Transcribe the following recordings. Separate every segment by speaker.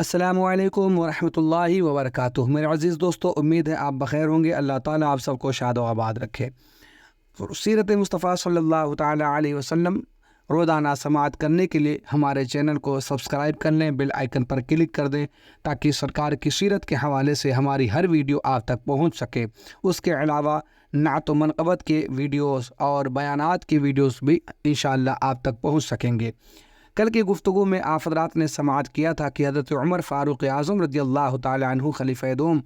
Speaker 1: السلام علیکم ورحمۃ اللہ وبرکاتہ۔ میرے عزیز دوستو، امید ہے آپ بخیر ہوں گے۔ اللہ تعالیٰ آپ سب کو شاد و آباد رکھے۔ سیرت مصطفیٰ صلی اللہ تعالیٰ علیہ وسلم روزانہ سماعت کرنے کے لیے ہمارے چینل کو سبسکرائب کر لیں، بیل آئیکن پر کلک کر دیں تاکہ سرکار کی سیرت کے حوالے سے ہماری ہر ویڈیو آپ تک پہنچ سکے۔ اس کے علاوہ نعت و منقبت کے ویڈیوز اور بیانات کی ویڈیوز بھی انشاءاللہ آپ تک پہنچ سکیں گے۔ کل کی گفتگو میں آپ حضرات نے سماعت کیا تھا کہ حضرت عمر فاروق اعظم رضی اللہ تعالی عنہ خلیفہ دوم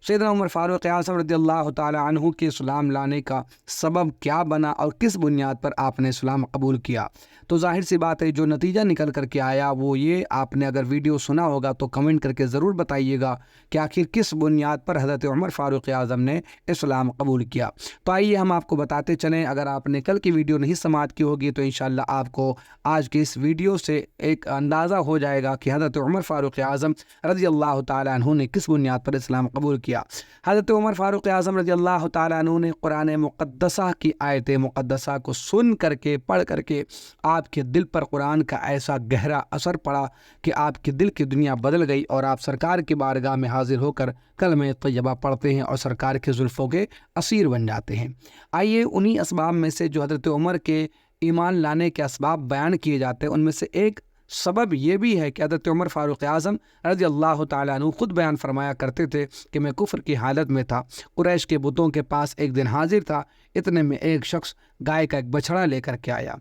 Speaker 1: سیدنا عمر فاروق اعظم رضی اللہ تعالی عنہ کے اسلام لانے کا سبب کیا بنا اور کس بنیاد پر آپ نے اسلام قبول کیا۔ تو ظاہر سی بات ہے جو نتیجہ نکل کر کے آیا وہ یہ، آپ نے اگر ویڈیو سنا ہوگا تو کمنٹ کر کے ضرور بتائیے گا کہ آخر کس بنیاد پر حضرت عمر فاروق اعظم نے اسلام قبول کیا۔ تو آئیے ہم آپ کو بتاتے چلیں۔ اگر آپ نے کل کی ویڈیو نہیں سماعت کی ہوگی تو انشاءاللہ آپ کو آج کی اس ویڈیو سے ایک اندازہ ہو جائے گا کہ حضرت عمر فاروق اعظم رضی اللہ تعالیٰ عنہ نے کس بنیاد پر اسلام قبول کیا۔ حضرت عمر فاروق اعظم رضی اللہ تعالیٰ عنہ نے قرآن مقدسہ کی آیت مقدسہ کو سن کر کے پڑھ کر کے آپ کے دل پر قرآن کا ایسا گہرا اثر پڑا کہ آپ کے دل کی دنیا بدل گئی اور آپ سرکار کی بارگاہ میں حاضر ہو کر کلمہ طیبہ پڑھتے ہیں اور سرکار کے زلفوں کے اسیر بن جاتے ہیں۔ آئیے انہی اسباب میں سے جو حضرت عمر کے ایمان لانے کے اسباب بیان کیے جاتے ہیں ان میں سے ایک سبب یہ بھی ہے کہ حضرت عمر فاروق اعظم رضی اللہ تعالیٰ عنہ خود بیان فرمایا کرتے تھے کہ میں کفر کی حالت میں تھا، قریش کے بتوں کے پاس ایک دن حاضر تھا، اتنے میں ایک شخص گائے کا ایک بچھڑا لے کر کے آیا،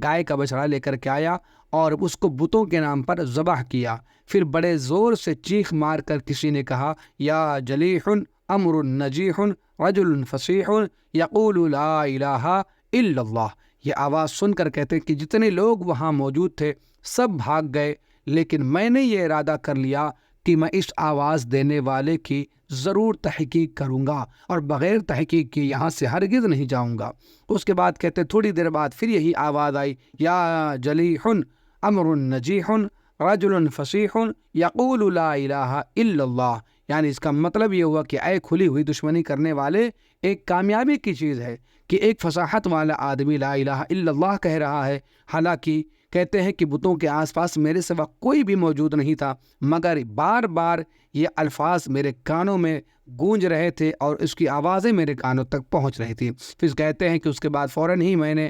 Speaker 1: گائے کا بچھڑا لے کر کے آیا اور اس کو بتوں کے نام پر ذبح کیا۔ پھر بڑے زور سے چیخ مار کر کسی نے کہا، یا جلیح امر نجیح رجل فصیح یقول لا الہ الا اللہ۔ یہ آواز سن کر کہتے ہیں کہ جتنے لوگ وہاں موجود تھے سب بھاگ گئے، لیکن میں نے یہ ارادہ کر لیا کہ میں اس آواز دینے والے کی ضرور تحقیق کروں گا اور بغیر تحقیق کے یہاں سے ہرگز نہیں جاؤں گا۔ اس کے بعد کہتے تھوڑی دیر بعد پھر یہی آواز آئی، یا جلیح امر نجیح رجل فصیح یقول لا الہ الا اللہ۔ یعنی اس کا مطلب یہ ہوا کہ اے کھلی ہوئی دشمنی کرنے والے، ایک کامیابی کی چیز ہے کہ ایک فصاحت والا آدمی لا الہ الا اللہ کہہ رہا ہے، حالانکہ کہتے ہیں کہ بتوں کے آس پاس میرے سوا کوئی بھی موجود نہیں تھا، مگر بار بار یہ الفاظ میرے کانوں میں گونج رہے تھے اور اس کی آوازیں میرے کانوں تک پہنچ رہی تھی۔ پھر کہتے ہیں کہ اس کے بعد فوراً ہی میں نے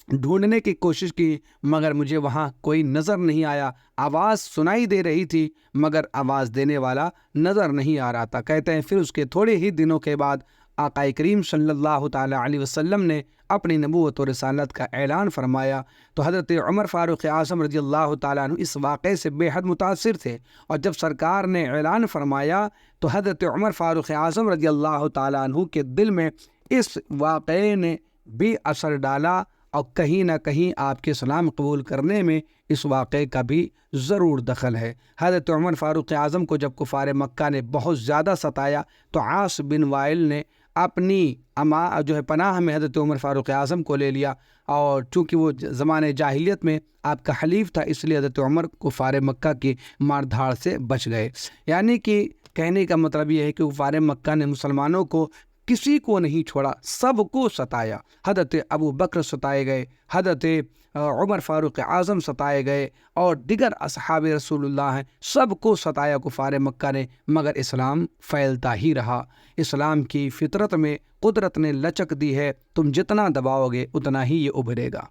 Speaker 1: ڈھونڈنے کی کوشش کی، مگر مجھے وہاں کوئی نظر نہیں آیا۔ آواز سنائی دے رہی تھی مگر آواز دینے والا نظر نہیں آ رہا تھا۔ کہتے ہیں پھر اس کے تھوڑے ہی دنوں کے بعد آقا کریم صلی اللہ تعالیٰ علیہ وسلم نے اپنی نبوت و رسالت کا اعلان فرمایا تو حضرت عمر فاروق اعظم رضی اللہ تعالیٰ عنہ اس واقعے سے بے حد متاثر تھے، اور جب سرکار نے اعلان فرمایا تو حضرت عمر فاروق اعظم رضی اللہ تعالیٰ عنہ کے دل میں اس واقعے نے بھی اثر ڈالا، اور کہیں نہ کہیں آپ کے اسلام قبول کرنے میں اس واقعے کا بھی ضرور دخل ہے۔ حضرت عمر فاروق اعظم کو جب کفار مکہ نے بہت زیادہ ستایا تو عاص بن وائل نے اپنی پناہ میں حضرت عمر فاروق اعظم کو لے لیا، اور چونکہ وہ زمانے جاہلیت میں آپ کا حلیف تھا اس لیے حضرت عمر کفار مکہ کی مار دھاڑ سے بچ گئے۔ یعنی کہ کہنے کا مطلب یہ ہے کہ کفار مکہ نے مسلمانوں کو کسی کو نہیں چھوڑا، سب کو ستایا۔ حضرت ابو بکر ستائے گئے، حضرت عمر فاروق اعظم ستائے گئے، اور دیگر اصحاب رسول اللہ ہیں، سب کو ستایا کفار مکہ نے، مگر اسلام پھیلتا ہی رہا۔ اسلام کی فطرت میں قدرت نے لچک دی ہے، تم جتنا دباؤ گے اتنا ہی یہ ابھرے گا۔